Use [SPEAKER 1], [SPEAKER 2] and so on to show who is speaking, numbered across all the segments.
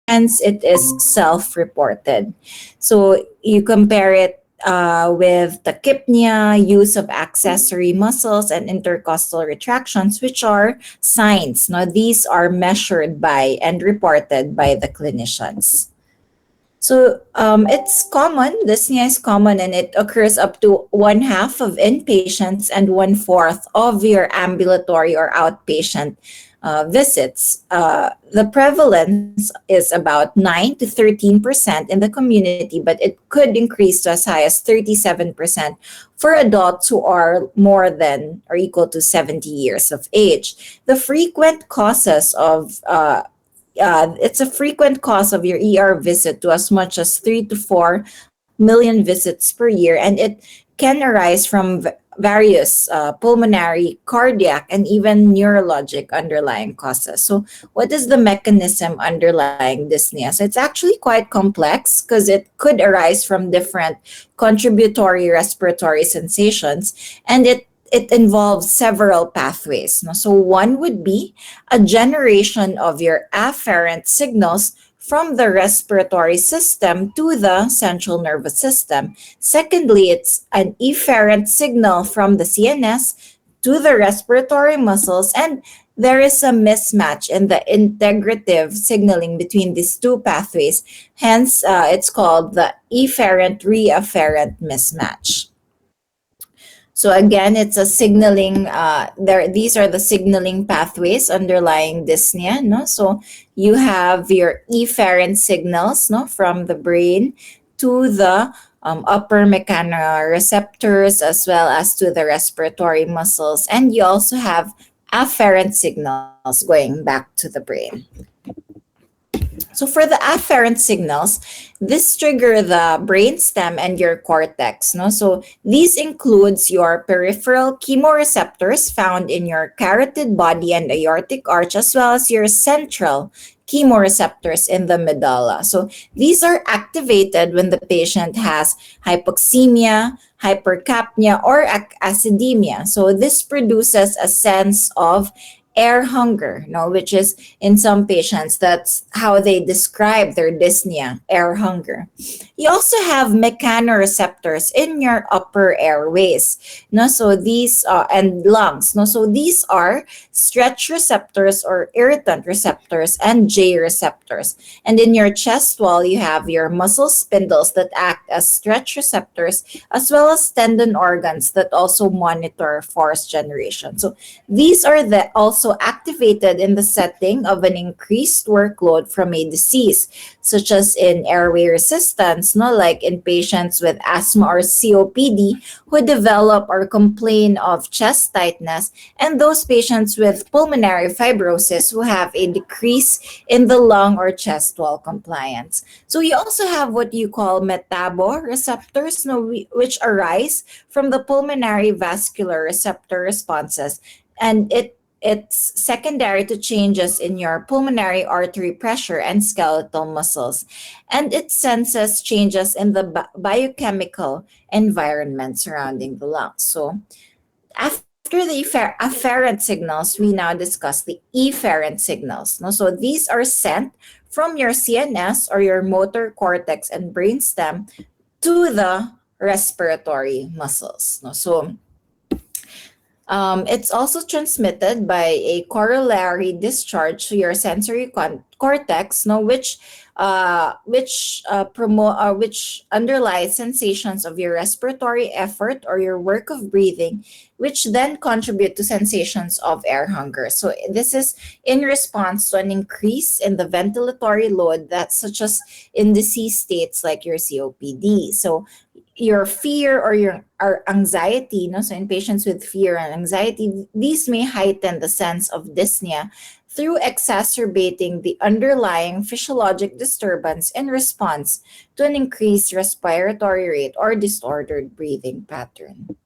[SPEAKER 1] hence it is self-reported. So you compare it with tachypnea, use of accessory muscles, and intercostal retractions, which are signs. Now, these are measured by and reported by the clinicians. So it's common, dyspnea is common, and it occurs up to one half of inpatients and one fourth of your ambulatory or outpatient visits. The prevalence is about 9 to 13% in the community, but it could increase to as high as 37% for adults who are more than or equal to 70 years of age. The frequent causes of it's a frequent cause of your ER visit to as much as 3 to 4 million visits per year, and it can arise from various pulmonary, cardiac, and even neurologic underlying causes. So, what is the mechanism underlying dyspnea? So, it's actually quite complex because it could arise from different contributory respiratory sensations, and it involves several pathways. No? So one would be a generation of your afferent signals from the respiratory system to the central nervous system. Secondly, it's an efferent signal from the CNS to the respiratory muscles, and there is a mismatch in the integrative signaling between these two pathways. Hence, it's called the efferent-reafferent mismatch. So again, it's a signaling. These are the signaling pathways underlying dyspnea. No, so you have your efferent signals, no, from the brain to the upper mechanoreceptors as well as to the respiratory muscles, and you also have afferent signals going back to the brain. So for the afferent signals, this trigger the brainstem and your cortex. No? So these includes your peripheral chemoreceptors found in your carotid body and aortic arch, as well as your central chemoreceptors in the medulla. So these are activated when the patient has hypoxemia, hypercapnia, or acidemia. So this produces a sense of air hunger, no, which is in some patients, that's how they describe their dyspnea, air hunger. You also have mechanoreceptors in your upper airways, no, so these and lungs, no, so these are stretch receptors or irritant receptors and J receptors. And in your chest wall, you have your muscle spindles that act as stretch receptors, as well as tendon organs that also monitor force generation. So these are also activated in the setting of an increased workload from a disease, such as in airway resistance, no, like in patients with asthma or COPD who develop or complain of chest tightness, and those patients with pulmonary fibrosis who have a decrease in the lung or chest wall compliance. So you also have what you call metaboreceptors, no, which arise from the pulmonary vascular receptor responses, and it's secondary to changes in your pulmonary artery pressure and skeletal muscles. And it senses changes in the biochemical environment surrounding the lungs. So after the afferent signals, we now discuss the efferent signals. No? So these are sent from your CNS or your motor cortex and brainstem to the respiratory muscles. No? So it's also transmitted by a corollary discharge to your sensory cortex, no, which underlies sensations of your respiratory effort or your work of breathing, which then contribute to sensations of air hunger. So this is in response to an increase in the ventilatory load, that's such as in disease states like your COPD. So your fear or anxiety, no? So in patients with fear and anxiety, these may heighten the sense of dyspnea through exacerbating the underlying physiologic disturbance in response to an increased respiratory rate or disordered breathing pattern.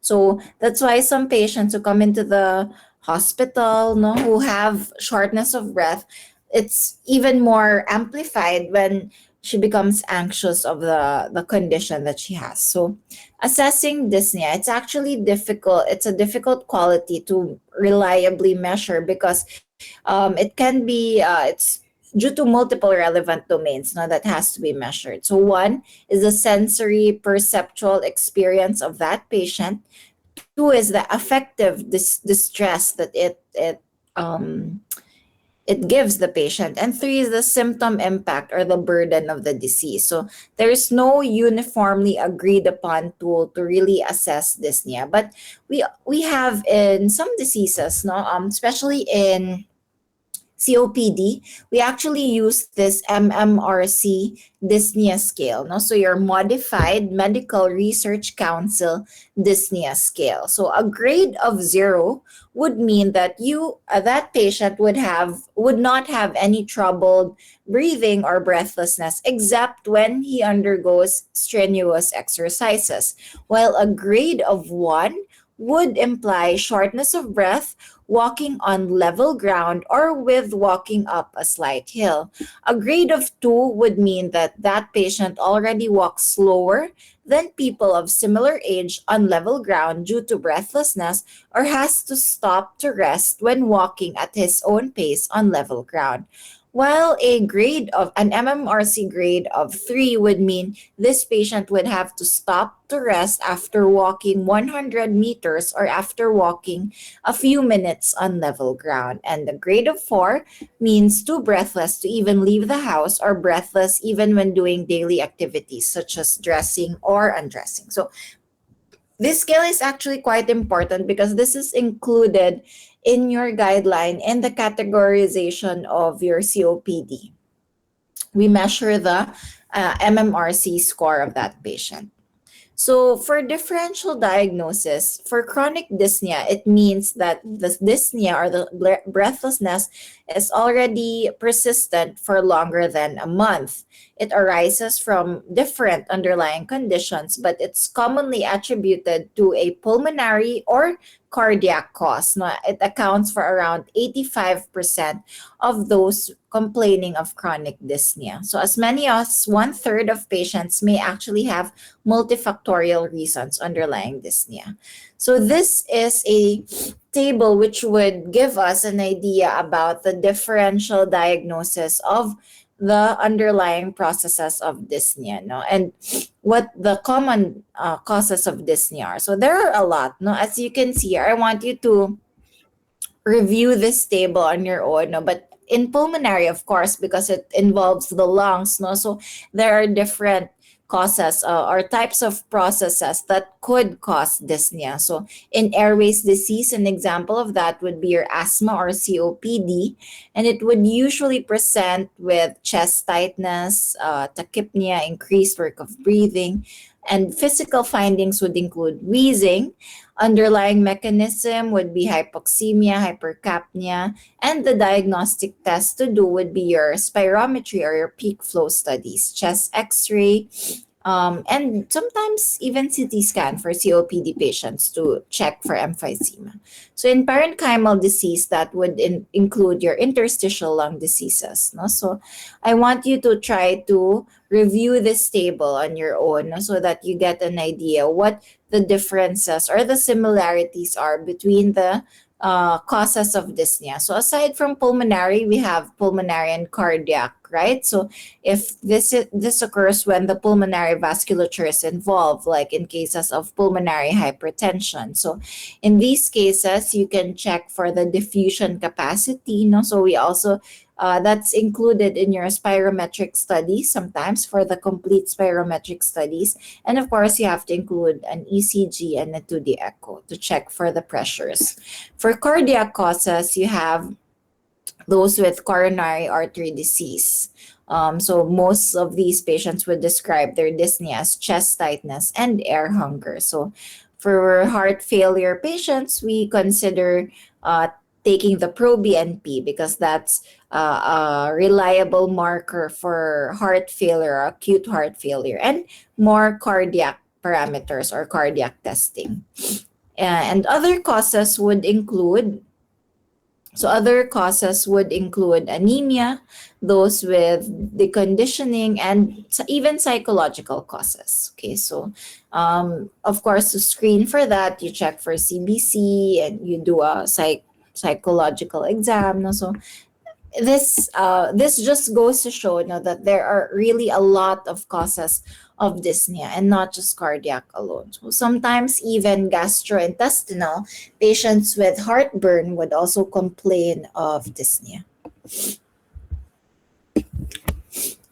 [SPEAKER 1] So that's why some patients who come into the hospital, no, who have shortness of breath, it's even more amplified when she becomes anxious of the condition that she has. So assessing dyspnea, it's actually difficult. It's a difficult quality to reliably measure because it can be due to multiple relevant domains now that has to be measured. So one is the sensory perceptual experience of that patient. Two is the affective distress that um, it gives the patient. And three is the symptom impact or the burden of the disease. So there's no uniformly agreed upon tool to really assess dyspnea. But we have in some diseases, no, especially in COPD, we actually use this MMRC dyspnea scale. No? So your modified Medical Research Council dyspnea scale. So a grade of 0 would mean that that patient would not have any troubled breathing or breathlessness except when he undergoes strenuous exercises. While a grade of 1 would imply shortness of breath walking on level ground or with walking up a slight hill. A grade of 2 would mean that that patient already walks slower than people of similar age on level ground due to breathlessness or has to stop to rest when walking at his own pace on level ground. While a grade of an MMRC grade of 3 would mean this patient would have to stop to rest after walking 100 meters or after walking a few minutes on level ground. And the grade of 4 means too breathless to even leave the house or breathless even when doing daily activities such as dressing or undressing. So this scale is actually quite important because this is included in your guideline and the categorization of your COPD. We measure the MMRC score of that patient. So, for differential diagnosis, for chronic dyspnea, it means that the dyspnea or the breathlessness is already persistent for longer than a month. It arises from different underlying conditions, but it's commonly attributed to a pulmonary or cardiac cause. Now, it accounts for around 85% of those complaining of chronic dyspnea. So, as many as one third of patients may actually have multifactorial reasons underlying dyspnea. So this is a table which would give us an idea about the differential diagnosis of the underlying processes of dyspnea, no, and what the common causes of dyspnea are. So there are a lot, no. As you can see here, I want you to review this table on your own, no, but in pulmonary, of course, because it involves the lungs, no, so there are different causes or types of processes that could cause dyspnea. So in airways disease, an example of that would be your asthma or COPD, and it would usually present with chest tightness, tachypnea, increased work of breathing, and physical findings would include wheezing. Underlying mechanism would be hypoxemia, hypercapnia, and the diagnostic test to do would be your spirometry or your peak flow studies, chest x-ray, and sometimes even CT scan for COPD patients to check for emphysema. So in parenchymal disease, that would include your interstitial lung diseases. No? So I want you to try to review this table on your own, no? So that you get an idea what the differences or the similarities are between the causes of dyspnea. So aside from pulmonary, we have pulmonary and cardiac, right? So if this occurs when the pulmonary vasculature is involved, like in cases of pulmonary hypertension. So in these cases, you can check for the diffusion capacity. No, so we also that's included in your spirometric studies sometimes for the complete spirometric studies. And of course, you have to include an ECG and a 2D echo to check for the pressures. For cardiac causes, you have those with coronary artery disease. So most of these patients would describe their dyspnea as chest tightness and air hunger. So for heart failure patients, we consider taking the proBNP because that's a reliable marker for heart failure, acute heart failure, and more cardiac parameters or cardiac testing. And other causes would include anemia, those with deconditioning, and even psychological causes. Okay, so of course, to screen for that, you check for CBC and you do a psychological exam. No? So This just goes to show, that there are really a lot of causes of dyspnea and not just cardiac alone. So sometimes even gastrointestinal patients with heartburn would also complain of dyspnea.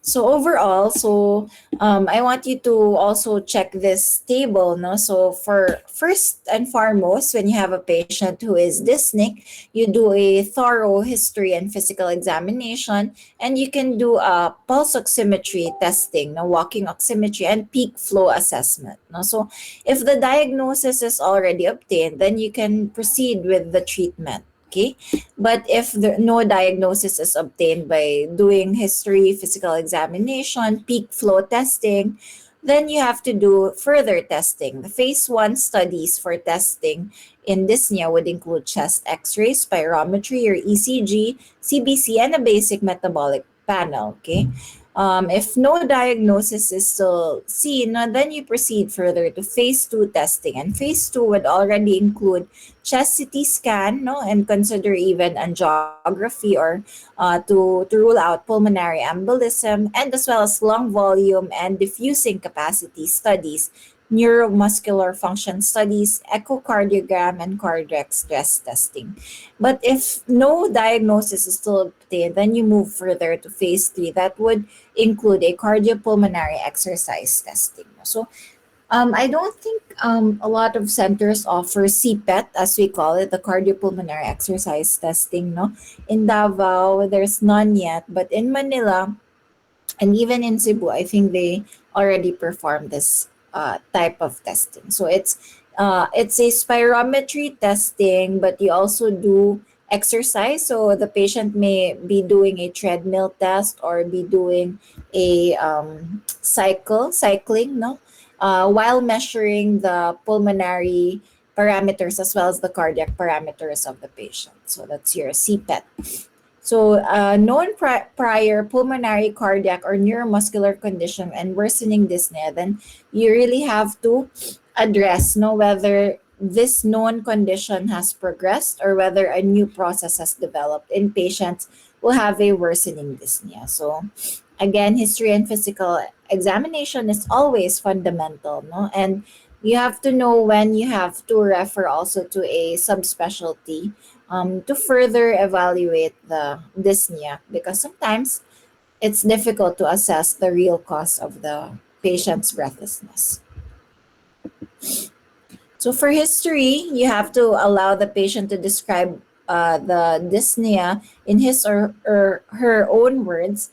[SPEAKER 1] So overall, I want you to also check this table. No, so for first and foremost, when you have a patient who is dyspneic, you do a thorough history and physical examination, and you can do a pulse oximetry testing, no, walking oximetry, and peak flow assessment. No, so if the diagnosis is already obtained, then you can proceed with the treatment. Okay, but if no diagnosis is obtained by doing history, physical examination, peak flow testing, then you have to do further testing. The phase 1 studies for testing in dyspnea would include chest x-ray, spirometry or ECG, CBC, and a basic metabolic panel. Okay. If no diagnosis is still seen, then you proceed further to phase 2 testing. And phase 2 would already include chest CT scan, no, and consider even angiography or to rule out pulmonary embolism, and as well as lung volume and diffusing capacity studies, neuromuscular function studies, echocardiogram, and cardiac stress testing. But if no diagnosis is still obtained, then you move further to phase 3. That would include a cardiopulmonary exercise testing. So I don't think a lot of centers offer CPET, as we call it, the cardiopulmonary exercise testing. No, in Davao there's none yet, but in Manila and even in Cebu, I think they already perform this type of testing. So it's a spirometry testing, but you also do exercise. So the patient may be doing a treadmill test or be doing a cycling, no, while measuring the pulmonary parameters as well as the cardiac parameters of the patient. So that's your CPET. So, known prior pulmonary, cardiac, or neuromuscular condition and worsening dyspnea, then you really have to address, whether this known condition has progressed or whether a new process has developed in patients who have a worsening dyspnea. So, again, history and physical examination is always fundamental, no? And you have to know when you have to refer also to a subspecialty to further evaluate the dyspnea, because sometimes it's difficult to assess the real cause of the patient's breathlessness. So for history, you have to allow the patient to describe the dyspnea in his or her own words,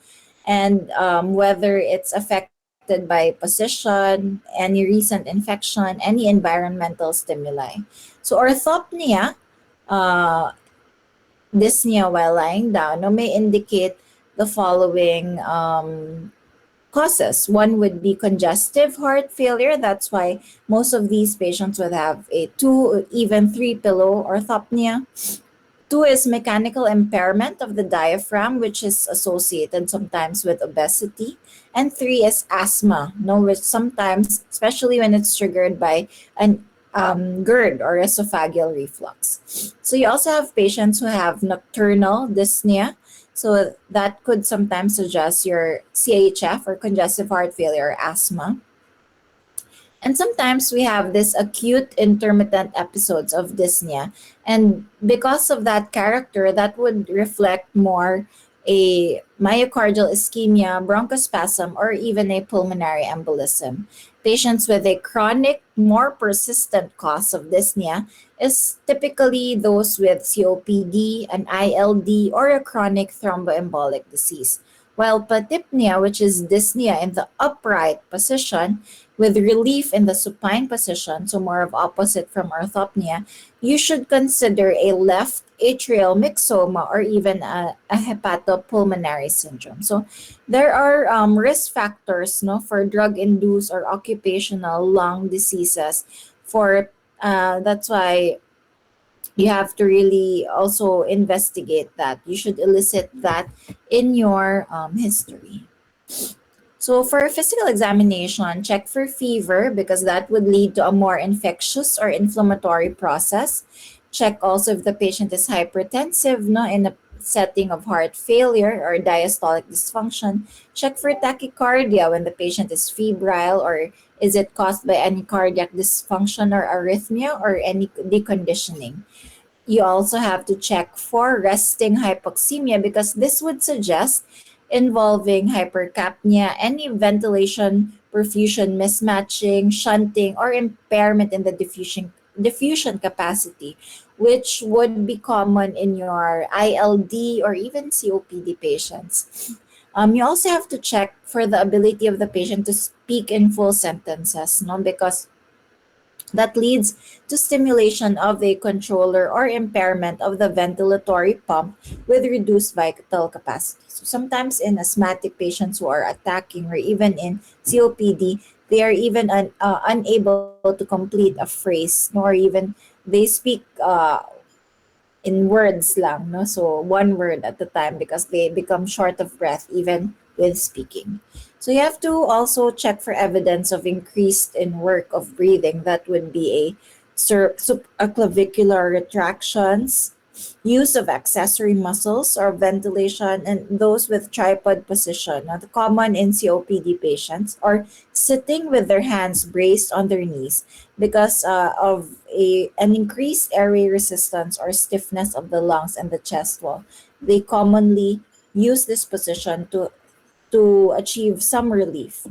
[SPEAKER 1] and whether it's affected by position, any recent infection, any environmental stimuli. So orthopnea, uh, dyspnea while lying down, may indicate the following causes. One would be congestive heart failure. That's why most of these patients would have a two, even three pillow orthopnea. Two is mechanical impairment of the diaphragm, which is associated sometimes with obesity. And three is asthma, which sometimes, especially when it's triggered by an GERD or esophageal reflux. So you also have patients who have nocturnal dyspnea. So that could sometimes suggest your CHF or congestive heart failure or asthma. And sometimes we have this acute intermittent episodes of dyspnea. And because of that character, that would reflect more a myocardial ischemia, bronchospasm, or even a pulmonary embolism. Patients with a chronic, more persistent cause of dyspnea is typically those with COPD, an ILD, or a chronic thromboembolic disease. While patypnea, which is dyspnea in the upright position, with relief in the supine position, so more of opposite from orthopnea, you should consider a left atrial myxoma or even a hepatopulmonary syndrome. So there are risk factors, for drug-induced or occupational lung diseases. For that's why you have to really also investigate that. You should elicit that in your history. So for physical examination, check for fever because that would lead to a more infectious or inflammatory process. Check also if the patient is hypertensive, in a setting of heart failure or diastolic dysfunction. Check for tachycardia when the patient is febrile, or is it caused by any cardiac dysfunction or arrhythmia or any deconditioning. You also have to check for resting hypoxemia because this would suggest involving hypercapnia, any ventilation perfusion mismatching, shunting, or impairment in the diffusion capacity, which would be common in your ILD or even COPD patients. You also have to check for the ability of the patient to speak in full sentences, no? Because that leads to stimulation of a controller or impairment of the ventilatory pump with reduced vital capacity. So sometimes in asthmatic patients who are attacking, or even in COPD, they are even unable to complete a phrase, nor even they speak in words lang, no? So one word at a time because they become short of breath even with speaking. So you have to also check for evidence of increased in work of breathing. That would be a clavicular retractions, use of accessory muscles or ventilation, and those with tripod position, not common in COPD patients, or sitting with their hands braced on their knees because of an increased airway resistance or stiffness of the lungs and the chest wall. They commonly use this position to achieve some relief.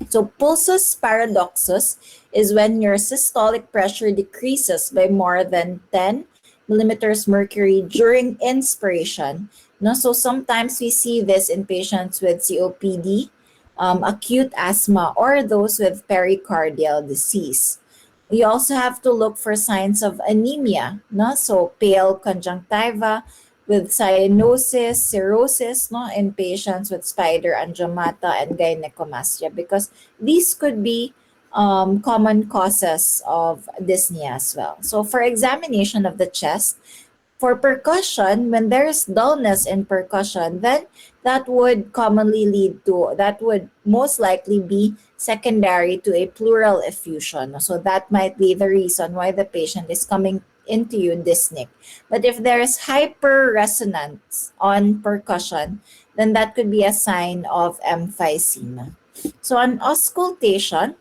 [SPEAKER 1] So pulsus paradoxus is when your systolic pressure decreases by more than 10 millimeters mercury during inspiration. No, so sometimes we see this in patients with COPD, acute asthma, or those with pericardial disease. We also have to look for signs of anemia, no? So pale conjunctiva with cyanosis, cirrhosis, no, in patients with spider angiomata and gynecomastia, because these could be common causes of dyspnea as well. So for examination of the chest, for percussion, when there's dullness in percussion, then that would most likely be secondary to a pleural effusion. So that might be the reason why the patient is coming into you dyspneic. But if there is hyperresonance on percussion, then that could be a sign of emphysema. So on auscultation,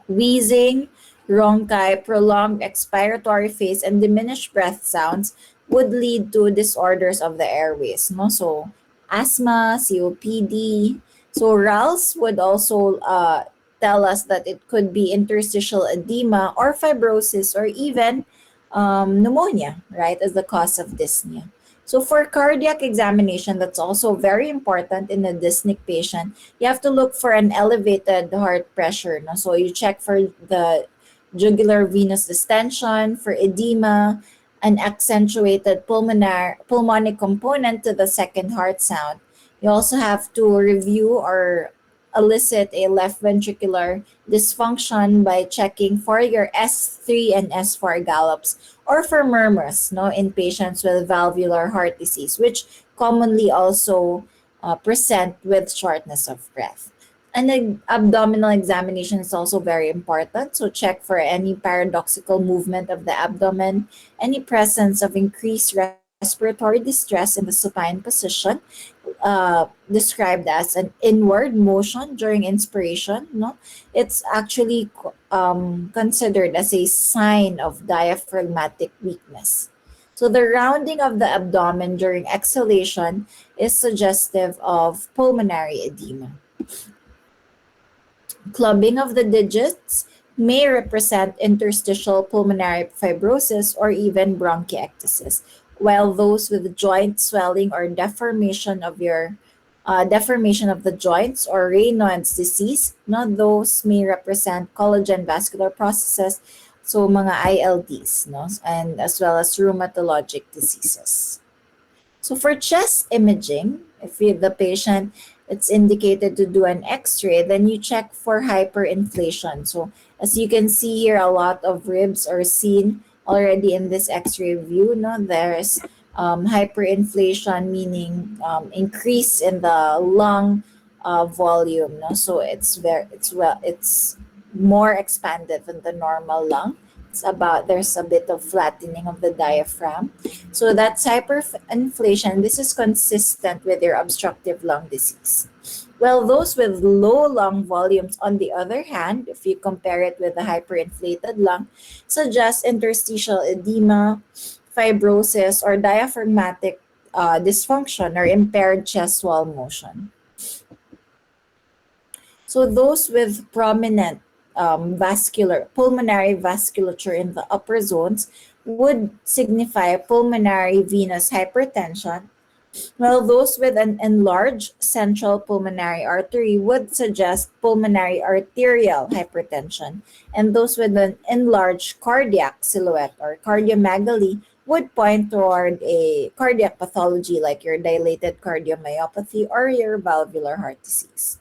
[SPEAKER 1] wheezing, rhonchi, prolonged expiratory phase, and diminished breath sounds would lead to disorders of the airways. No? So asthma, COPD. So RALS would also tell us that it could be interstitial edema or fibrosis or even pneumonia, right, as the cause of dyspnea. So for cardiac examination, that's also very important in a dyspneic patient. You have to look for an elevated heart pressure. No? So you check for the jugular venous distension, for edema, an accentuated pulmonic component to the second heart sound. You also have to review or elicit a left ventricular dysfunction by checking for your S3 and S4 gallops, or for murmurs, no, in patients with valvular heart disease, which commonly also present with shortness of breath. And the abdominal examination is also very important. So check for any paradoxical movement of the abdomen, any presence of increased respiratory distress in the supine position, described as an inward motion during inspiration. No, it's actually considered as a sign of diaphragmatic weakness. So the rounding of the abdomen during exhalation is suggestive of pulmonary edema. Clubbing of the digits may represent interstitial pulmonary fibrosis or even bronchiectasis, while those with joint swelling or deformation of the joints or Raynaud's disease, no, those may represent collagen vascular processes, so mga ILDs, no, and as well as rheumatologic diseases. So for chest imaging, if the patient, it's indicated to do an X-ray, then you check for hyperinflation. So as you can see here, a lot of ribs are seen already in this X-ray view. No, there's hyperinflation, meaning increase in the lung volume. No, so it's more expanded than the normal lung. about there's a bit of flattening of the diaphragm. So that's hyperinflation. This is consistent with your obstructive lung disease. Well, those with low lung volumes, on the other hand, if you compare it with the hyperinflated lung, suggest interstitial edema, fibrosis, or diaphragmatic dysfunction or impaired chest wall motion. So those with prominent vascular pulmonary vasculature in the upper zones would signify pulmonary venous hypertension, while those with an enlarged central pulmonary artery would suggest pulmonary arterial hypertension, and those with an enlarged cardiac silhouette or cardiomegaly would point toward a cardiac pathology like your dilated cardiomyopathy or your valvular heart disease.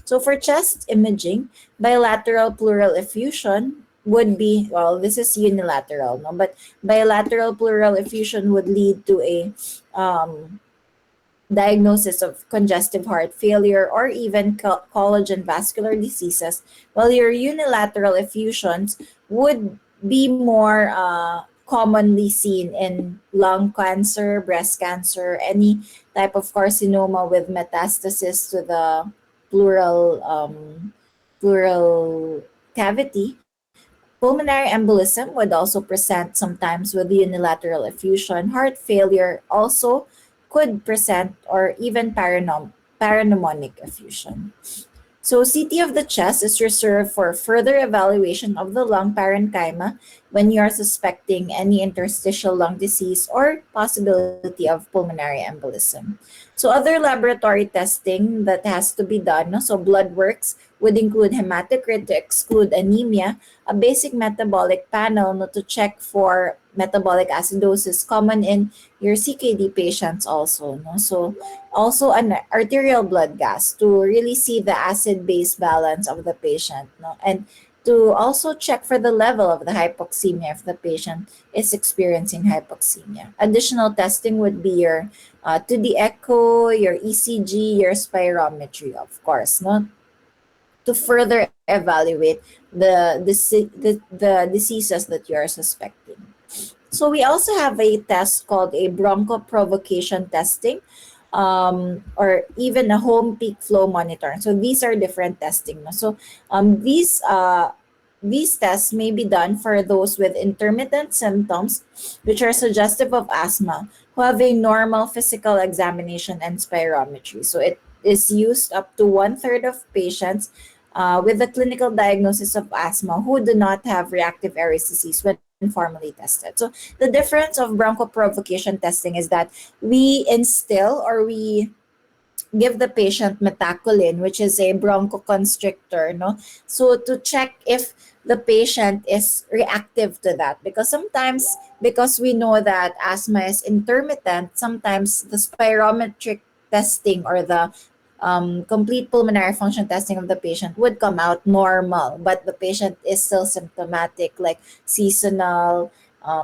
[SPEAKER 1] So for chest imaging, bilateral pleural effusion would be, well, this is unilateral, no? But bilateral pleural effusion would lead to a diagnosis of congestive heart failure or even collagen vascular diseases, while your unilateral effusions would be more commonly seen in lung cancer, breast cancer, any type of carcinoma with metastasis to the pleural cavity. Pulmonary embolism would also present sometimes with unilateral effusion. Heart failure also could present, or even parapneumonic effusion. So CT of the chest is reserved for further evaluation of the lung parenchyma when you are suspecting any interstitial lung disease or possibility of pulmonary embolism. So other laboratory testing that has to be done, no? So blood works would include hematocrit to exclude anemia, a basic metabolic panel, no, to check for metabolic acidosis common in your CKD patients also, no? So also an arterial blood gas to really see the acid base balance of the patient, no? And to also check for the level of the hypoxemia if the patient is experiencing hypoxemia. Additional testing would be your 2D echo, your ECG, your spirometry, of course, no? To further evaluate the diseases that you are suspecting. So we also have a test called a bronchoprovocation testing, or even a home peak flow monitoring. So these are different testing, no? So these tests may be done for those with intermittent symptoms, which are suggestive of asthma, who have a normal physical examination and spirometry. So it is used up to one third of patients with a clinical diagnosis of asthma who do not have reactive airways disease when formally tested. So the difference of bronchoprovocation testing is that we instill, or we give the patient metacolin, which is a bronchoconstrictor, no? So to check if the patient is reactive to that, because sometimes, because we know that asthma is intermittent, sometimes the spirometric testing or the complete pulmonary function testing of the patient would come out normal, but the patient is still symptomatic, like seasonal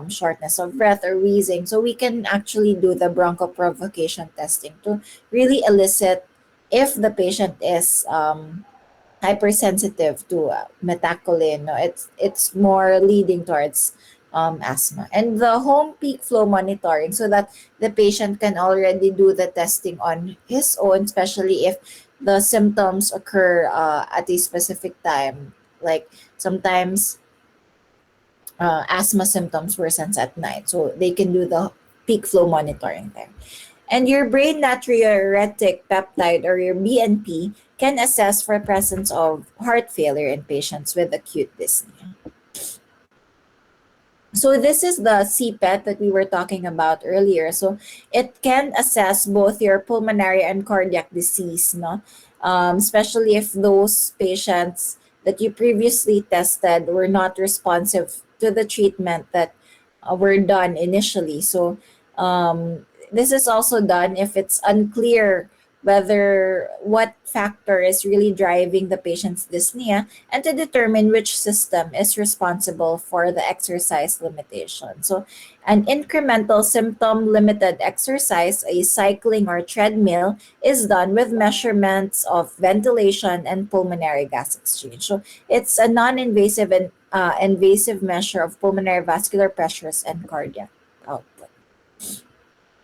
[SPEAKER 1] shortness of breath or wheezing. So we can actually do the bronchoprovocation testing to really elicit if the patient is hypersensitive to metacolin. No, it's more leading towards asthma. And the home peak flow monitoring, so that the patient can already do the testing on his own, especially if the symptoms occur at a specific time. Like sometimes asthma symptoms worsens at night, so they can do the peak flow monitoring there. And your brain natriuretic peptide, or your BNP, can assess for presence of heart failure in patients with acute dyspnea. So this is the CPET that we were talking about earlier. So it can assess both your pulmonary and cardiac disease, no? Especially if those patients that you previously tested were not responsive to the treatment that were done initially. So this is also done if it's unclear whether what factor is really driving the patient's dyspnea, and to determine which system is responsible for the exercise limitation. So an incremental symptom limited exercise, a cycling or treadmill, is done with measurements of ventilation and pulmonary gas exchange. So it's a non-invasive and invasive measure of pulmonary vascular pressures and cardiac output.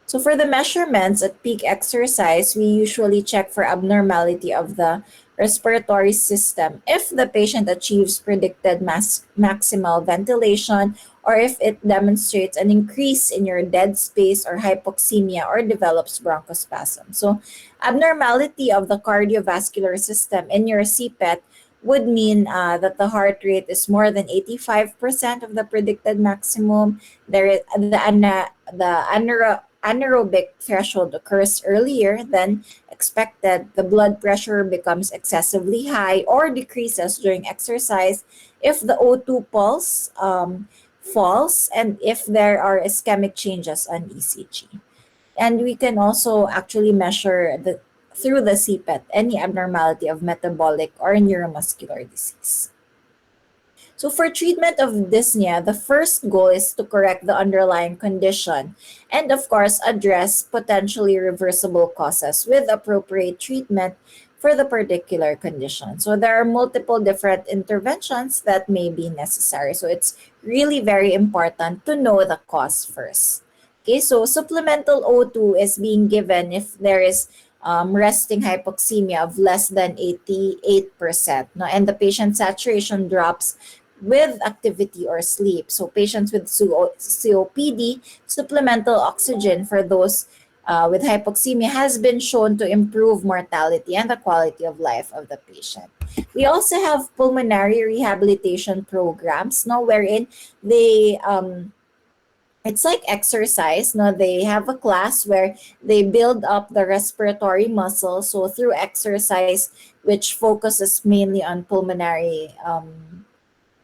[SPEAKER 1] So for the measurements at peak exercise, we usually check for abnormality of the respiratory system if the patient achieves predicted maximal ventilation or if it demonstrates an increase in your dead space or hypoxemia or develops bronchospasm. So abnormality of the cardiovascular system in your CPET would mean that the heart rate is more than 85% of the predicted maximum. There is the anaerobic threshold occurs earlier than expected. The blood pressure becomes excessively high or decreases during exercise if the O2 pulse falls and if there are ischemic changes on ECG. And we can also actually measure through the CPET any abnormality of metabolic or neuromuscular disease. So for treatment of dyspnea, the first goal is to correct the underlying condition and of course address potentially reversible causes with appropriate treatment for the particular condition. So there are multiple different interventions that may be necessary. So it's really very important to know the cause first. Okay, so supplemental O2 is being given if there is resting hypoxemia of less than 88%, no? And the patient saturation drops with activity or sleep. So patients with COPD, supplemental oxygen for those with hypoxemia has been shown to improve mortality and the quality of life of the patient. We also have pulmonary rehabilitation programs, no, wherein they it's like exercise, no, they have a class where they build up the respiratory muscle, so through exercise which focuses mainly on pulmonary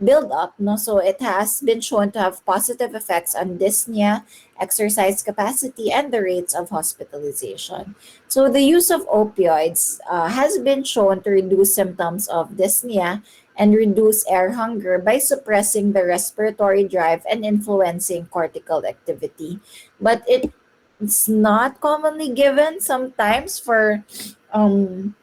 [SPEAKER 1] build up, no, so it has been shown to have positive effects on dyspnea, exercise capacity, and the rates of hospitalization. So the use of opioids has been shown to reduce symptoms of dyspnea and reduce air hunger by suppressing the respiratory drive and influencing cortical activity. But it's not commonly given sometimes for um,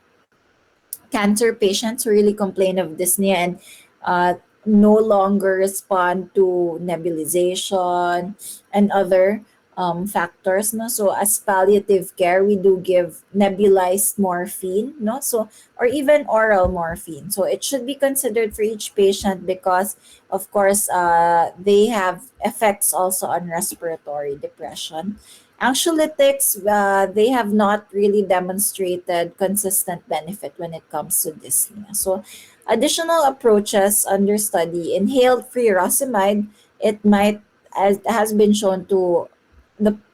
[SPEAKER 1] cancer patients who really complain of dyspnea and uh, no longer respond to nebulization and other factors. No, so as palliative care, we do give nebulized morphine. No, so or even oral morphine. So it should be considered for each patient because, of course, they have effects also on respiratory depression. Anxiolytics, they have not really demonstrated consistent benefit when it comes to dyspnea. So, additional approaches under study, inhaled furosemide, it might, as has been shown to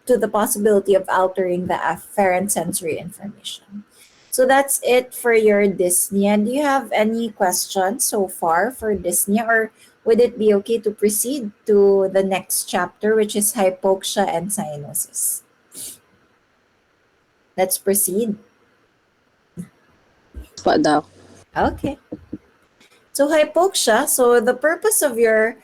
[SPEAKER 1] the possibility of altering the afferent sensory information. So that's it for your dyspnea. Do you have any questions so far for dyspnea, or would it be okay to proceed to the next chapter, which is hypoxia and cyanosis? Let's proceed.
[SPEAKER 2] Po, Doc.
[SPEAKER 1] Okay. So hypoxia, so the purpose of your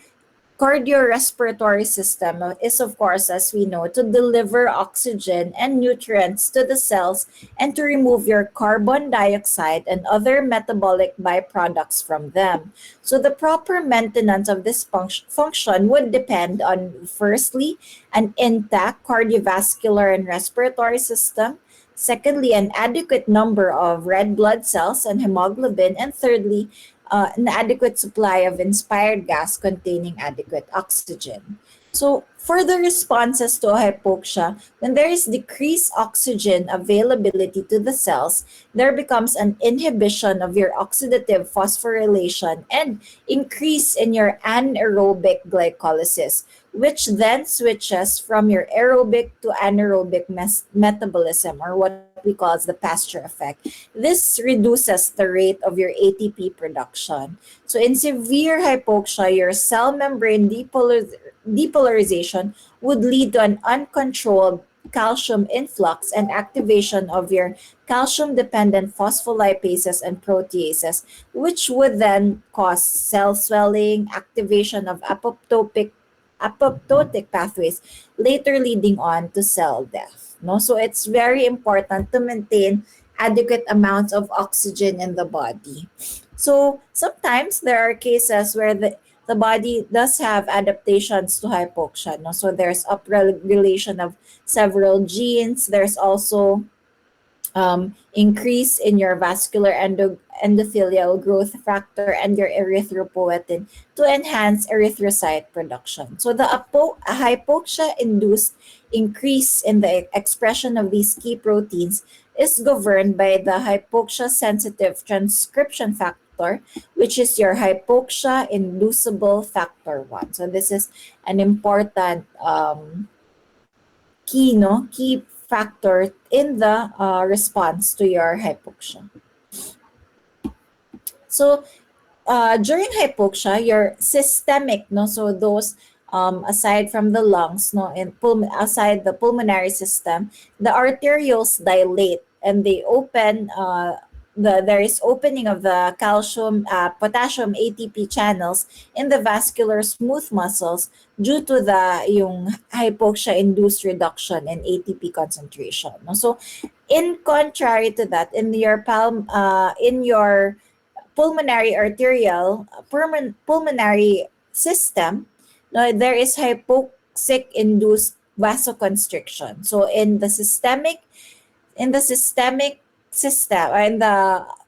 [SPEAKER 1] cardiorespiratory system is, of course, as we know, to deliver oxygen and nutrients to the cells and to remove your carbon dioxide and other metabolic byproducts from them. So the proper maintenance of this function would depend on, firstly, an intact cardiovascular and respiratory system. Secondly, an adequate number of red blood cells and hemoglobin. And thirdly, an adequate supply of inspired gas containing adequate oxygen. So, for the responses to hypoxia, when there is decreased oxygen availability to the cells, there becomes an inhibition of your oxidative phosphorylation and increase in your anaerobic glycolysis, which then switches from your aerobic to anaerobic metabolism, or what we call as the Pasteur effect. This reduces the rate of your ATP production. So in severe hypoxia, your cell membrane depolarization would lead to an uncontrolled calcium influx and activation of your calcium dependent phospholipases and proteases, which would then cause cell swelling, activation of apoptotic pathways, later leading on to cell death. No? So it's very important to maintain adequate amounts of oxygen in the body. So sometimes there are cases where the the body does have adaptations to hypoxia. No? So there's upregulation of several genes. There's also increase in your vascular endothelial growth factor and your erythropoietin to enhance erythrocyte production. So the hypoxia-induced increase in the expression of these key proteins is governed by the hypoxia-sensitive transcription factor, which is your hypoxia-inducible factor 1. So this is an important key factor in the response to your hypoxia. So during hypoxia, your systemic, no, so those aside from the lungs, no, and aside the pulmonary system, the arterioles dilate and they open. There is opening of the calcium, potassium ATP channels in the vascular smooth muscles due to the yung hypoxia-induced reduction in ATP concentration. No? So, in contrary to that, in your pulmonary system, no, there is hypoxic induced vasoconstriction. So in the systemic system, or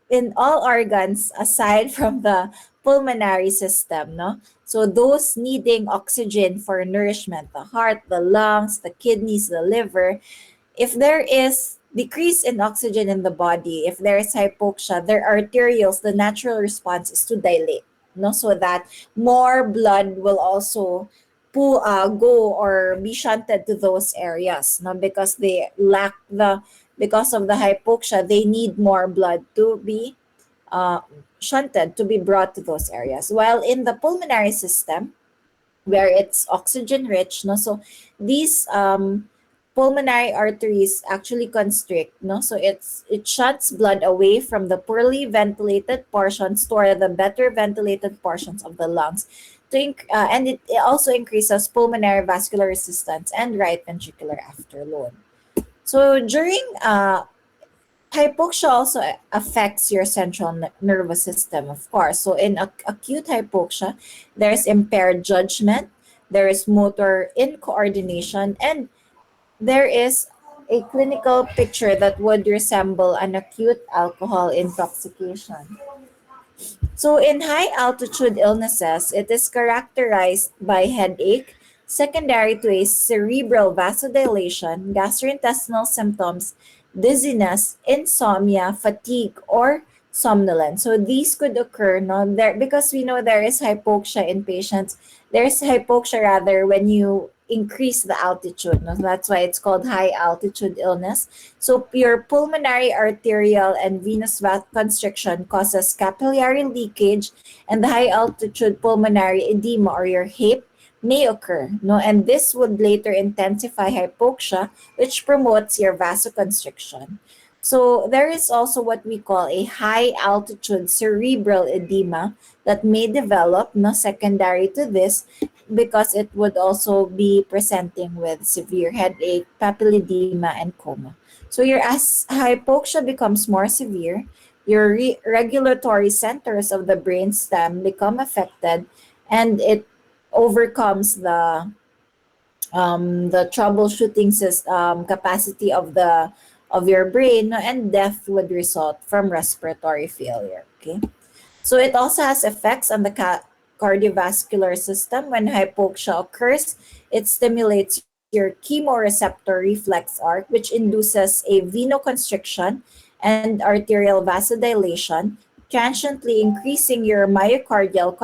[SPEAKER 1] in all organs aside from the pulmonary system, no, so those needing oxygen for nourishment, the heart, the lungs, the kidneys, the liver, if there is decrease in oxygen in the body, if there is hypoxia, their arterioles, the natural response is to dilate, no, so that more blood will also go or be shunted to those areas, no, because because of the hypoxia, they need more blood to be uh, shunted to be brought to those areas. While in the pulmonary system, where it's oxygen rich, no, so these pulmonary arteries actually constrict, no, so it shuts blood away from the poorly ventilated portions toward the better ventilated portions of the lungs and it also increases pulmonary vascular resistance and right ventricular afterload. So during hypoxia also affects your central nervous system, of course. So in acute hypoxia, there's impaired judgment, there is motor incoordination, and there is a clinical picture that would resemble an acute alcohol intoxication. So, in high altitude illnesses, it is characterized by headache, secondary to a cerebral vasodilation, gastrointestinal symptoms, dizziness, insomnia, fatigue, or somnolence. So, these could occur no, there because we know there is hypoxia in patients. There's hypoxia rather when you increase the altitude. No? That's why it's called high altitude illness. So your pulmonary arterial and venous constriction causes capillary leakage, and the high altitude pulmonary edema or your HAPE may occur. No, and this would later intensify hypoxia, which promotes your vasoconstriction. So there is also what we call a high altitude cerebral edema that may develop, no, secondary to this, because it would also be presenting with severe headache, papilledema, and coma. So as hypoxia becomes more severe, your regulatory centers of the brainstem become affected, and it overcomes the troubleshooting capacity of your brain, no, and death would result from respiratory failure. Okay. So it also has effects on the cardiovascular system. When hypoxia occurs, it stimulates your chemoreceptor reflex arc, which induces a venoconstriction and arterial vasodilation, transiently increasing your myocardial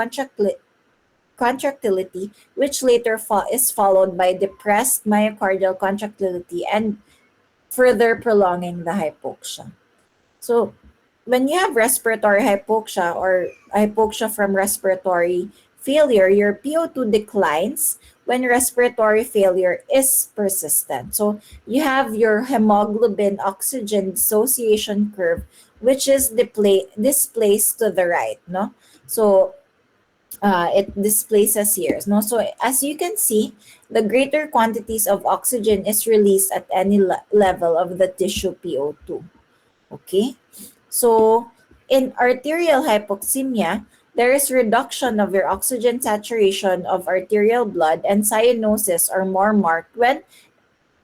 [SPEAKER 1] contractility, which later is followed by depressed myocardial contractility and further prolonging the hypoxia. So when you have respiratory hypoxia or hypoxia from respiratory failure, your PO2 declines when respiratory failure is persistent. So you have your hemoglobin oxygen dissociation curve, which is displaced to the right. No, so it displaces here. No, so as you can see, the greater quantities of oxygen is released at any level of the tissue PO2. Okay. So, in arterial hypoxemia, There is reduction of your oxygen saturation of arterial blood, and cyanosis are more marked when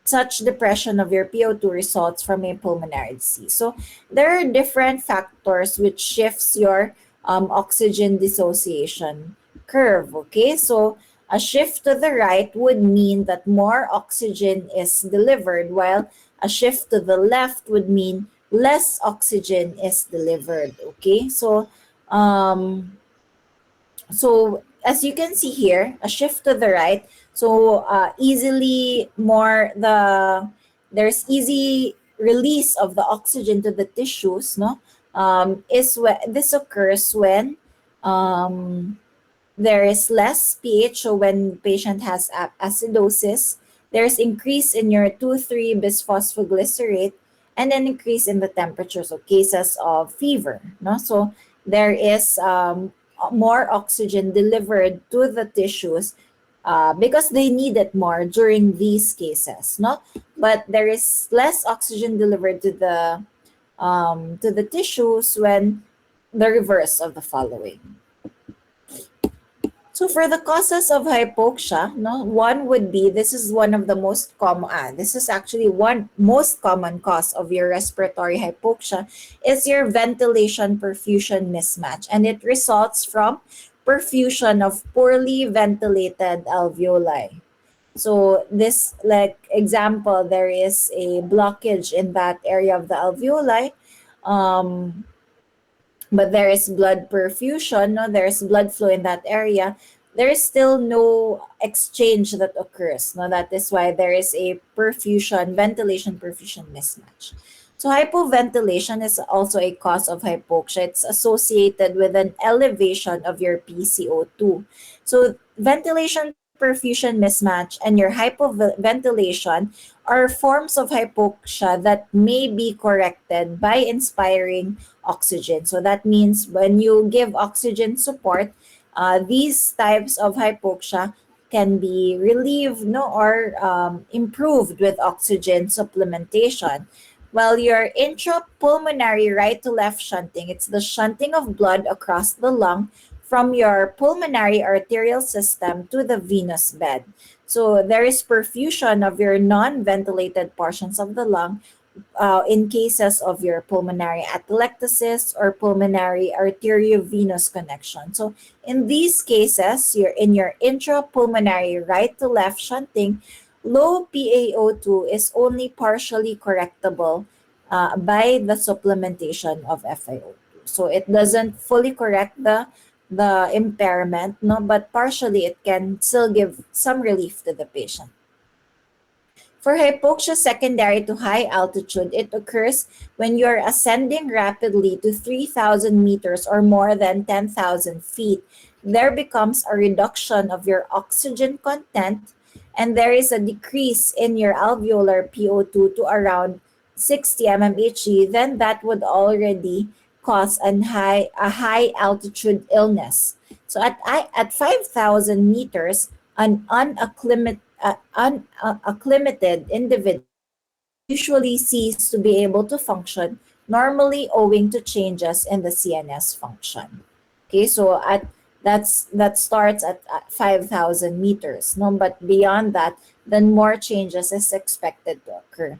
[SPEAKER 1] such depression of your PO2 results from a pulmonary disease. So there are different factors which shifts your oxygen dissociation curve. Okay, so a shift to the right would mean that more oxygen is delivered, while a shift to the left would mean less oxygen is delivered. Okay, um, so as you can see here, a shift to the right. So easily more there's easy release of the oxygen to the tissues. No, is when this occurs when um, there is less pH. So when patient has acidosis, there's increase in your 2,3 bisphosphoglycerate, and then increase in the temperature. So cases of fever. No, so there is more oxygen delivered to the tissues because they need it more during these cases. No, but there is less oxygen delivered to the tissues when the reverse of the following. So for the causes of hypoxia, no, one would be this is one of the most common. This is actually one most common cause of your respiratory hypoxia is your ventilation perfusion mismatch, and it results from perfusion of poorly ventilated alveoli. So this like example, there is a blockage in that area of the alveoli. Um, but there is blood perfusion, no, there's blood flow in that area, there is still no exchange that occurs. No, that is why there is a ventilation perfusion mismatch. So hypoventilation is also a cause of hypoxia. It's associated with an elevation of your PCO2. So ventilation perfusion mismatch and your hypoventilation are forms of hypoxia that may be corrected by inspiring oxygen. So that means when you give oxygen support, these types of hypoxia can be relieved, no, or improved with oxygen supplementation. While your intrapulmonary right to left shunting, it's the shunting of blood across the lung from your pulmonary arterial system to the venous bed. So there is perfusion of your non-ventilated portions of the lung in cases of your pulmonary atelectasis or pulmonary arteriovenous connection. So in these cases, you're in your intrapulmonary right to left shunting, low PaO2 is only partially correctable by the supplementation of FiO2. So it doesn't fully correct the impairment, no, but partially it can still give some relief to the patient. For hypoxia secondary to high altitude, it occurs when you are ascending rapidly to 3,000 meters or more than 10,000 feet. There becomes a reduction of your oxygen content, and there is a decrease in your alveolar PO2 to around 60 mmHg. Then that would already cause a high altitude illness. So at 5,000 meters, an unacclimated individual usually cease to be able to function normally owing to changes in the CNS function. Okay, so that starts at 5,000 meters. No, but beyond that, then more changes is expected to occur.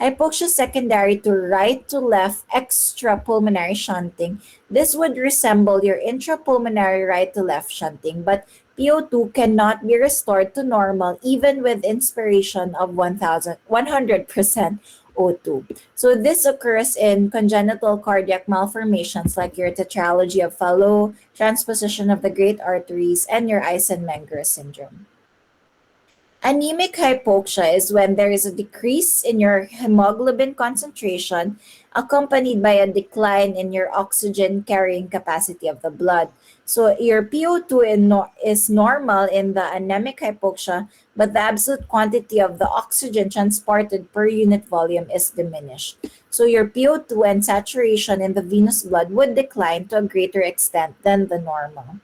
[SPEAKER 1] Hypoxia secondary to right to left extrapulmonary shunting. This would resemble your intrapulmonary right to left shunting, but PO2 cannot be restored to normal even with inspiration of 100% O2. So this occurs in congenital cardiac malformations like your tetralogy of Fallot, transposition of the great arteries, and your Eisenmenger syndrome. Anemic hypoxia is when there is a decrease in your hemoglobin concentration accompanied by a decline in your oxygen carrying capacity of the blood. So your PO2 is normal in the anemic hypoxia, but the absolute quantity of the oxygen transported per unit volume is diminished. So your PO2 and saturation in the venous blood would decline to a greater extent than the normal.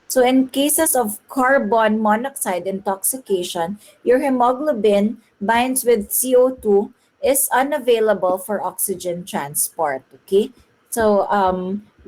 [SPEAKER 1] So in cases of carbon monoxide intoxication, your hemoglobin binds with CO2 is unavailable for oxygen transport. Okay, so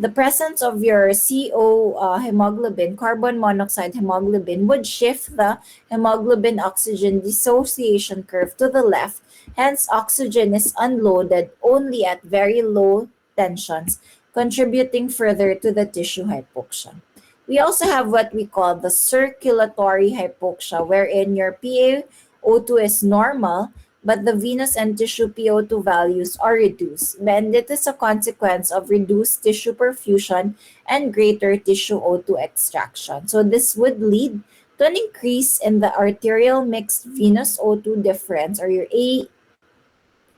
[SPEAKER 1] the presence of your CO hemoglobin, carbon monoxide hemoglobin, would shift the hemoglobin oxygen dissociation curve to the left. Hence, oxygen is unloaded only at very low tensions, contributing further to the tissue hypoxia. We also have what we call the circulatory hypoxia, wherein your PaO2 is normal, but the venous and tissue PO2 values are reduced. And it is a consequence of reduced tissue perfusion and greater tissue O2 extraction. So this would lead to an increase in the arterial mixed venous O2 difference, or your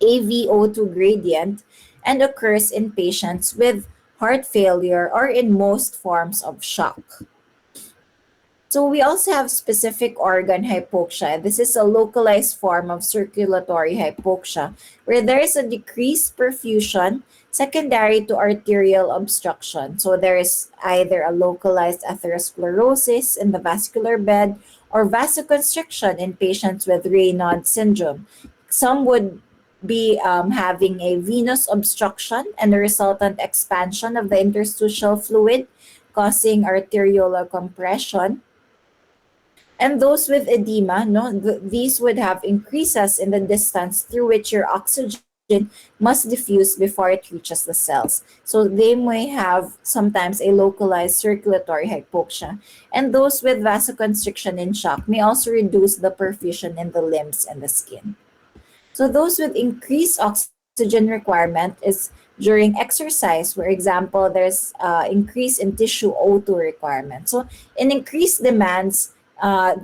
[SPEAKER 1] AVO2 gradient, and occurs in patients with heart failure or in most forms of shock. So we also have specific organ hypoxia. This is a localized form of circulatory hypoxia where there is a decreased perfusion secondary to arterial obstruction. So there is either a localized atherosclerosis in the vascular bed or vasoconstriction in patients with Raynaud syndrome. Some would be having a venous obstruction and the resultant expansion of the interstitial fluid, causing arteriolar compression. And those with edema, no, these would have increases in the distance through which your oxygen must diffuse before it reaches the cells. So they may have sometimes a localized circulatory hypoxia. And those with vasoconstriction in shock may also reduce the perfusion in the limbs and the skin. So those with increased oxygen requirement is during exercise, for example, there's increase in tissue O2 requirement. So in increased demands,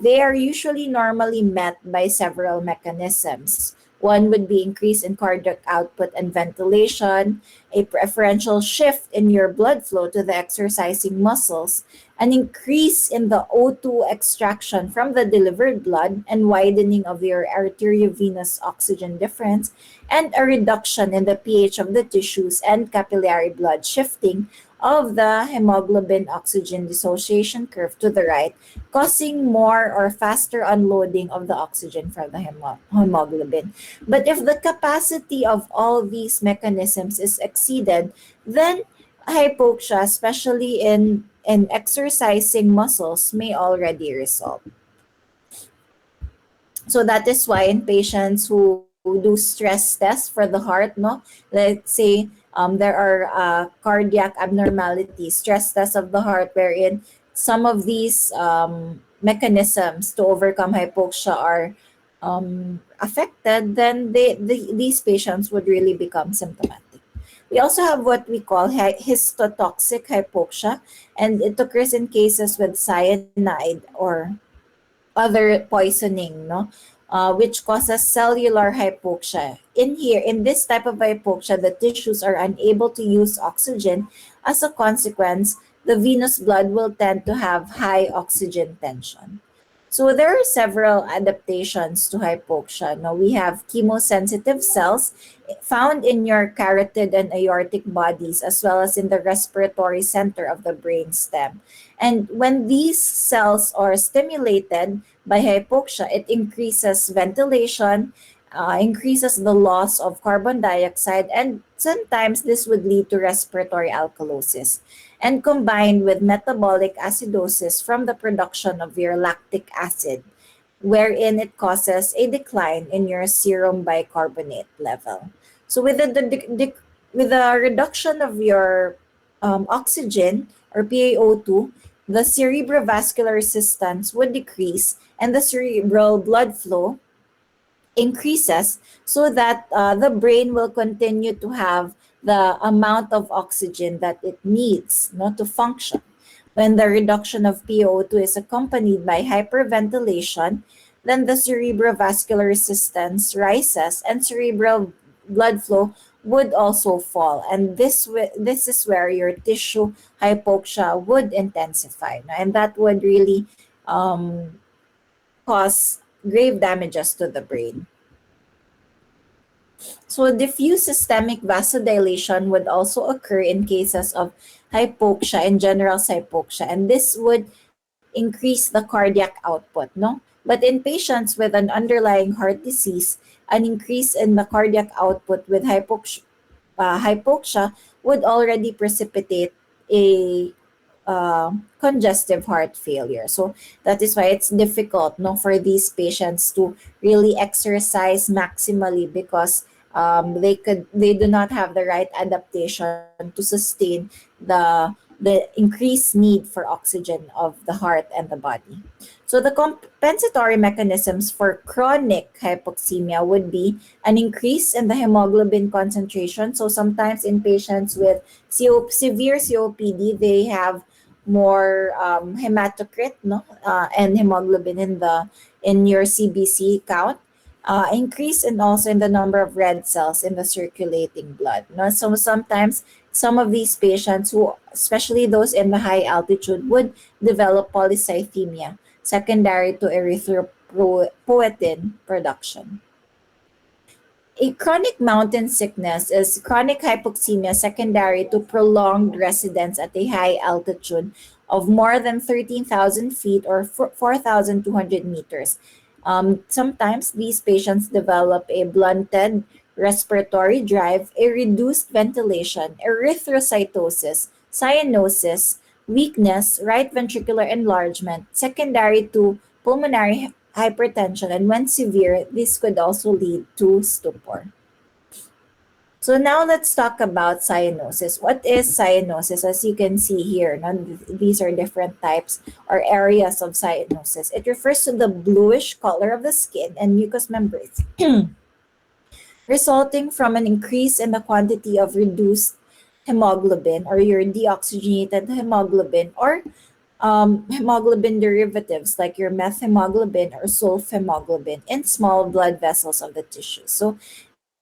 [SPEAKER 1] they are usually normally met by several mechanisms. One would be increase in cardiac output and ventilation, a preferential shift in your blood flow to the exercising muscles, an increase in the O2 extraction from the delivered blood and widening of your arteriovenous oxygen difference, and a reduction in the pH of the tissues and capillary blood shifting of the hemoglobin oxygen dissociation curve to the right, causing more or faster unloading of the oxygen from the hemoglobin. But if the capacity of all these mechanisms is exceeded, then hypoxia, especially in exercising muscles, may already result. So that is why in patients who do stress tests for the heart, no, let's say there are cardiac abnormalities, stress tests of the heart, wherein some of these mechanisms to overcome hypoxia are affected, then these patients would really become symptomatic. We also have what we call histotoxic hypoxia, and it occurs in cases with cyanide or other poisoning, no, which causes cellular hypoxia. In this type of hypoxia, the tissues are unable to use oxygen. As a consequence, the venous blood will tend to have high oxygen tension. So there are several adaptations to hypoxia. Now we have chemosensitive cells found in your carotid and aortic bodies as well as in the respiratory center of the brain stem. And when these cells are stimulated by hypoxia, it increases ventilation, increases the loss of carbon dioxide, and sometimes this would lead to respiratory alkalosis. And combined with metabolic acidosis from the production of your lactic acid, wherein it causes a decline in your serum bicarbonate level. So with the reduction of your oxygen or PaO2, the cerebrovascular resistance would decrease and the cerebral blood flow increases so that the brain will continue to have the amount of oxygen that it needs not to function. When the reduction of PaO2 is accompanied by hyperventilation, then the cerebrovascular resistance rises and cerebral blood flow would also fall. And this is where your tissue hypoxia would intensify. No? And that would really cause grave damages to the brain. So diffuse systemic vasodilation would also occur in cases of hypoxia and generalized hypoxia, and this would increase the cardiac output, no? But in patients with an underlying heart disease, an increase in the cardiac output with hypoxia would already precipitate a congestive heart failure. So that is why it's difficult, no, for these patients to really exercise maximally because they do not have the right adaptation to sustain the increased need for oxygen of the heart and the body. So the compensatory mechanisms for chronic hypoxemia would be an increase in the hemoglobin concentration. So sometimes in patients with severe COPD, they have more hematocrit, no, and hemoglobin in your CBC count. Increase and also in the number of red cells in the circulating blood. No? So sometimes some of these patients who, especially those in the high altitude, would develop polycythemia secondary to erythropoietin production. A chronic mountain sickness is chronic hypoxemia secondary to prolonged residence at a high altitude of more than 13,000 feet or 4,200 meters. Sometimes these patients develop a blunted respiratory drive, a reduced ventilation, erythrocytosis, cyanosis, weakness, right ventricular enlargement, secondary to pulmonary hypertension, and when severe, this could also lead to stupor. So now let's talk about cyanosis. What is cyanosis? As you can see here, these are different types or areas of cyanosis. It refers to the bluish color of the skin and mucous membranes resulting from an increase in the quantity of reduced hemoglobin or your deoxygenated hemoglobin or hemoglobin derivatives like your methemoglobin or sulfhemoglobin in small blood vessels of the tissue. So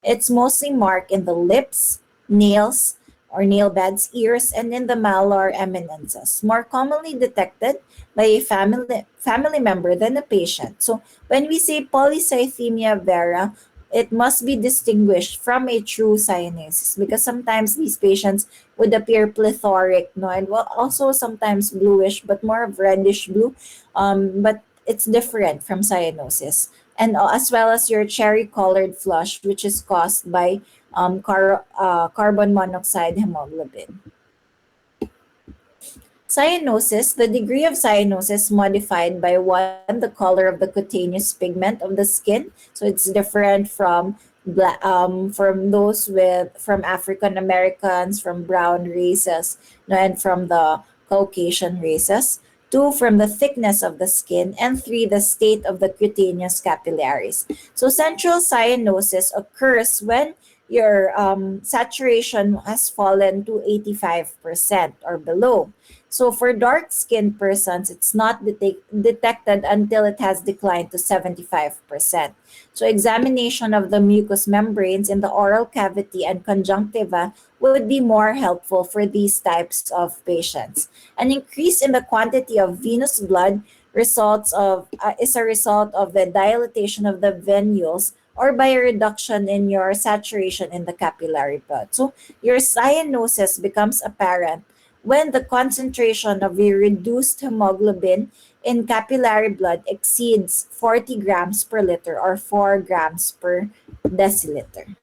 [SPEAKER 1] it's mostly marked in the lips, nails, or nail beds, ears, and in the malar eminences, more commonly detected by a family member than a patient. So when we say polycythemia vera, it must be distinguished from a true cyanosis because sometimes these patients would appear plethoric, no, and well, also sometimes bluish, but more of reddish blue. But it's different from cyanosis, and as well as your cherry colored flush, which is caused by carbon monoxide hemoglobin. Cyanosis, the degree of cyanosis modified by one, the color of the cutaneous pigment of the skin. So it's different from those from African Americans, from brown races, no, and from the Caucasian races. Two, from the thickness of the skin, and three, the state of the cutaneous capillaries. So central cyanosis occurs when your saturation has fallen to 85% or below. So for dark skinned persons, it's not detected until it has declined to 75%. So examination of the mucous membranes in the oral cavity and conjunctiva would be more helpful for these types of patients. An increase in the quantity of venous blood is a result of the dilatation of the venules or by a reduction in your saturation in the capillary blood. So your cyanosis becomes apparent when the concentration of your reduced hemoglobin in capillary blood exceeds 40 grams per liter or 4 grams per deciliter.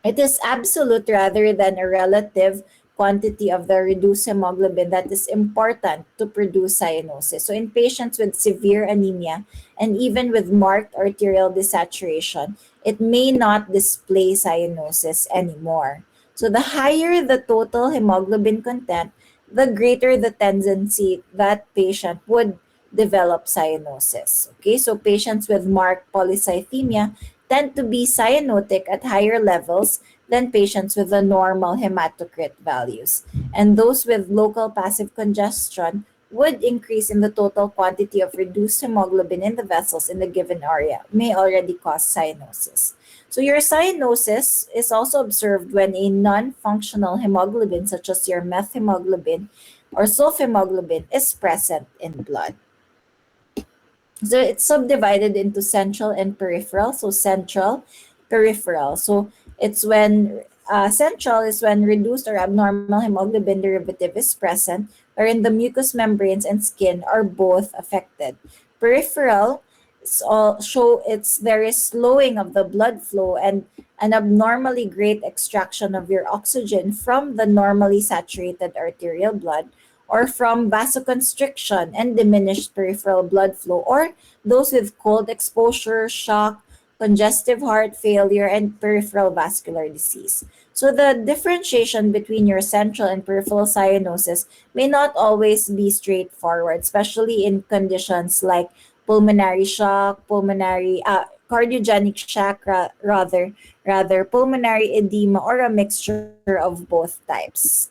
[SPEAKER 1] It is absolute rather than a relative quantity of the reduced hemoglobin that is important to produce cyanosis. So in patients with severe anemia and even with marked arterial desaturation, it may not display cyanosis anymore. So the higher the total hemoglobin content, the greater the tendency that patient would develop cyanosis. Okay, so patients with marked polycythemia tend to be cyanotic at higher levels than patients with the normal hematocrit values. And those with local passive congestion would increase in the total quantity of reduced hemoglobin in the vessels in the given area, may already cause cyanosis. So your cyanosis is also observed when a non-functional hemoglobin, such as your methemoglobin or sulfhemoglobin, is present in blood. So it's subdivided into central and peripheral. So central, peripheral. So it's when central is when reduced or abnormal hemoglobin derivative is present, wherein the mucous membranes and skin are both affected. Peripheral show it's there is slowing of the blood flow and an abnormally great extraction of your oxygen from the normally saturated arterial blood, or from vasoconstriction and diminished peripheral blood flow, or those with cold exposure, shock, congestive heart failure, and peripheral vascular disease. So the differentiation between your central and peripheral cyanosis may not always be straightforward, especially in conditions like pulmonary shock, cardiogenic shock, pulmonary edema, or a mixture of both types.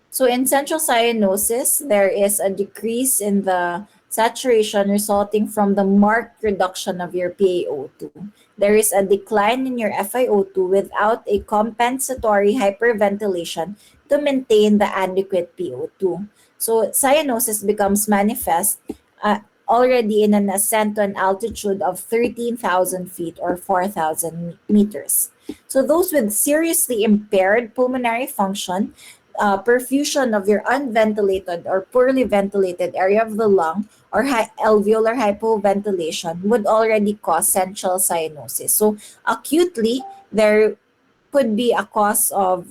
[SPEAKER 1] So in central cyanosis, there is a decrease in the saturation resulting from the marked reduction of your PaO2. There is a decline in your FiO2 without a compensatory hyperventilation to maintain the adequate PO2. So cyanosis becomes manifest already in an ascent to an altitude of 13,000 feet or 4,000 meters. So those with seriously impaired pulmonary function, perfusion of your unventilated or poorly ventilated area of the lung, or alveolar hypoventilation would already cause central cyanosis. So acutely, there could be a cause of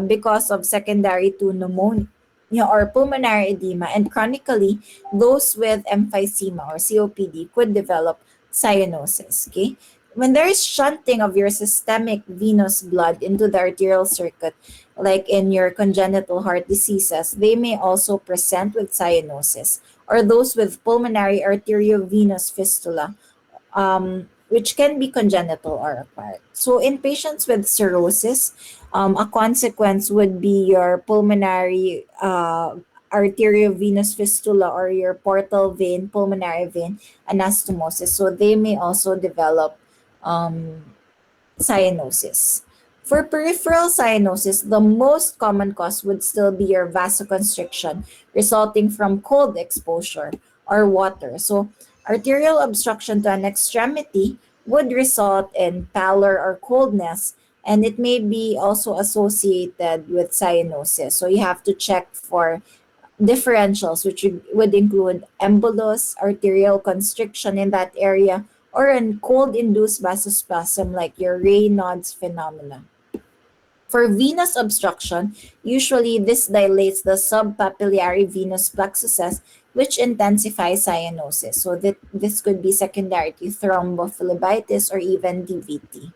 [SPEAKER 1] because of secondary to pneumonia or pulmonary edema, and chronically, those with emphysema or COPD could develop cyanosis. Okay, when there is shunting of your systemic venous blood into the arterial circuit, like in your congenital heart diseases, they may also present with cyanosis, or those with pulmonary arteriovenous fistula, which can be congenital or acquired. So, in patients with cirrhosis, a consequence would be your pulmonary arteriovenous fistula, or your portal vein, pulmonary vein anastomosis. So, they may also develop um, cyanosis. For peripheral cyanosis, the most common cause would still be your vasoconstriction resulting from cold exposure or water. So, arterial obstruction to an extremity would result in pallor or coldness, and it may be also associated with cyanosis. So, you have to check for differentials, which would include embolus, arterial constriction in that area, or a cold-induced vasospasm like your Raynaud's phenomena. For venous obstruction, usually this dilates the subpapillary venous plexuses, which intensifies cyanosis. So that this could be secondary to thrombophlebitis or even DVT.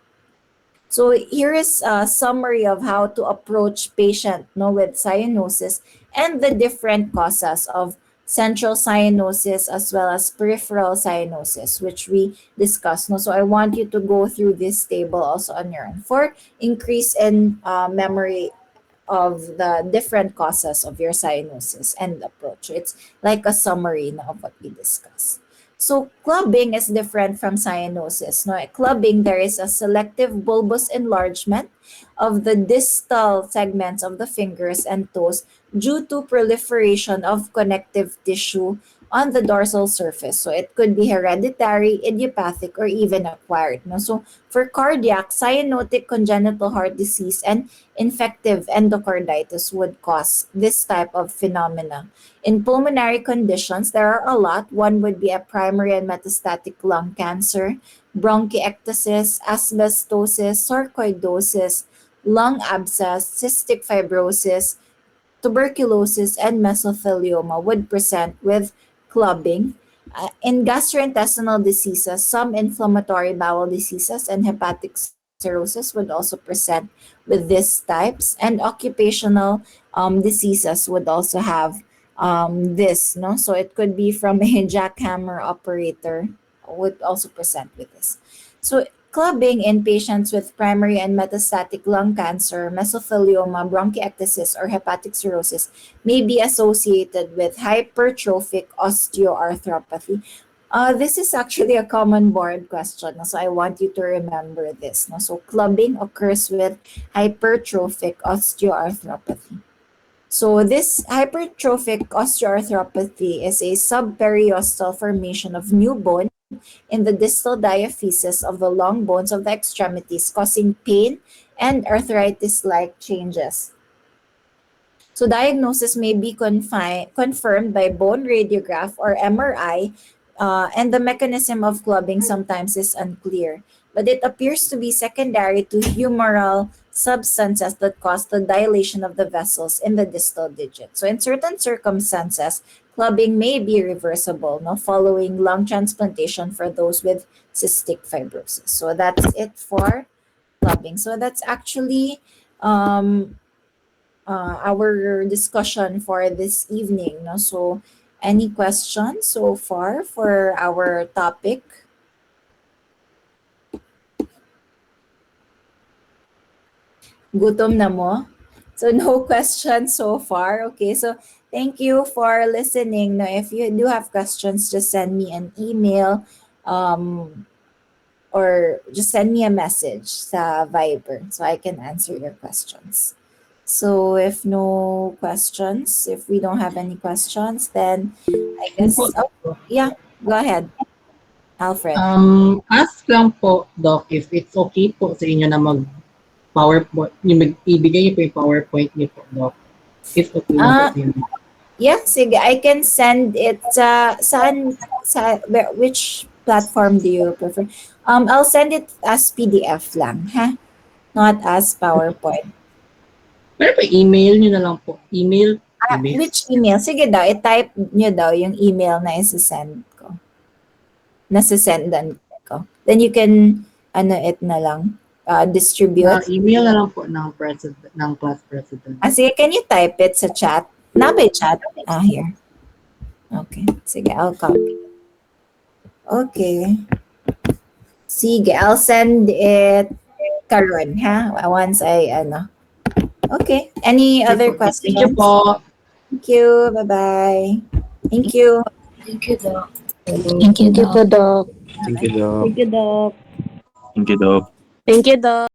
[SPEAKER 1] So here is a summary of how to approach patient with cyanosis and the different causes of central cyanosis as well as peripheral cyanosis, which we discussed. No? So I want you to go through this table also on your own for increase in memory of the different causes of your cyanosis and approach. It's like a summary now of what we discussed. So clubbing is different from cyanosis. No, at clubbing, there is a selective bulbous enlargement of the distal segments of the fingers and toes due to proliferation of connective tissue on the dorsal surface. So it could be hereditary, idiopathic, or even acquired. No? So for cardiac, cyanotic congenital heart disease and infective endocarditis would cause this type of phenomena. In pulmonary conditions, there are a lot. One would be a primary and metastatic lung cancer, bronchiectasis, asbestosis, sarcoidosis, lung abscess, cystic fibrosis, tuberculosis, and mesothelioma would present with clubbing. In gastrointestinal diseases, some inflammatory bowel diseases and hepatic cirrhosis would also present with these types, and occupational diseases would also have this. No, so it could be from a jackhammer operator would also present with this. So clubbing in patients with primary and metastatic lung cancer, mesothelioma, bronchiectasis, or hepatic cirrhosis may be associated with hypertrophic osteoarthropathy. This is actually a common board question, so I want you to remember this. No? So clubbing occurs with hypertrophic osteoarthropathy. So this hypertrophic osteoarthropathy is a subperiosteal formation of new bone in the distal diaphysis of the long bones of the extremities, causing pain and arthritis-like changes. So diagnosis may be confirmed by bone radiograph or MRI and the mechanism of clubbing sometimes is unclear, but it appears to be secondary to humoral substances that cause the dilation of the vessels in the distal digit. So, in certain circumstances, clubbing may be reversible, no, following lung transplantation for those with cystic fibrosis. So, that's it for clubbing. So, that's actually um, our discussion for this evening. No? So, any questions so far for our topic? Gutom na mo? So, no questions so far. Okay, so thank you for listening. Now, if you do have questions, just send me an email um, or just send me a message sa Viber so I can answer your questions. So, if no questions, if we don't have any questions, then I
[SPEAKER 2] Yun po.
[SPEAKER 1] guess, oh, yeah, go ahead, Alfred.
[SPEAKER 2] Ask lang po, Doc, if it's okay po sa inyo na mag-PowerPoint, ibigay niyo po yung PowerPoint niyo po, Doc. If okay lang po
[SPEAKER 1] Ah,
[SPEAKER 2] sa inyo.
[SPEAKER 1] yeah, sige, I can send it which platform do you prefer? I'll send it as PDF lang, ha? Not as PowerPoint.
[SPEAKER 2] Pero po, email niyo na lang po. Email.
[SPEAKER 1] Which email? Sige daw, i-type nyo daw yung email na isasend ko. Nasisendan ko. Then you can, it na lang, distribute.
[SPEAKER 2] Email na lang po ng president, ng class president.
[SPEAKER 1] Sige, can you type it sa chat? Na may chat? Here. Okay. Sige, I'll copy. Okay. Sige, I'll send it karon, ha? Once Okay. Any other questions?
[SPEAKER 2] Thank you po.
[SPEAKER 1] Thank you. Bye-bye. Thank you.
[SPEAKER 3] Thank you, Doc.
[SPEAKER 4] Thank you,
[SPEAKER 5] Thank you
[SPEAKER 4] Doc.
[SPEAKER 5] po, Doc.
[SPEAKER 6] Thank you, Doc.
[SPEAKER 5] Thank you, Doc.
[SPEAKER 6] Thank you, Doc.
[SPEAKER 5] Thank you, Doc.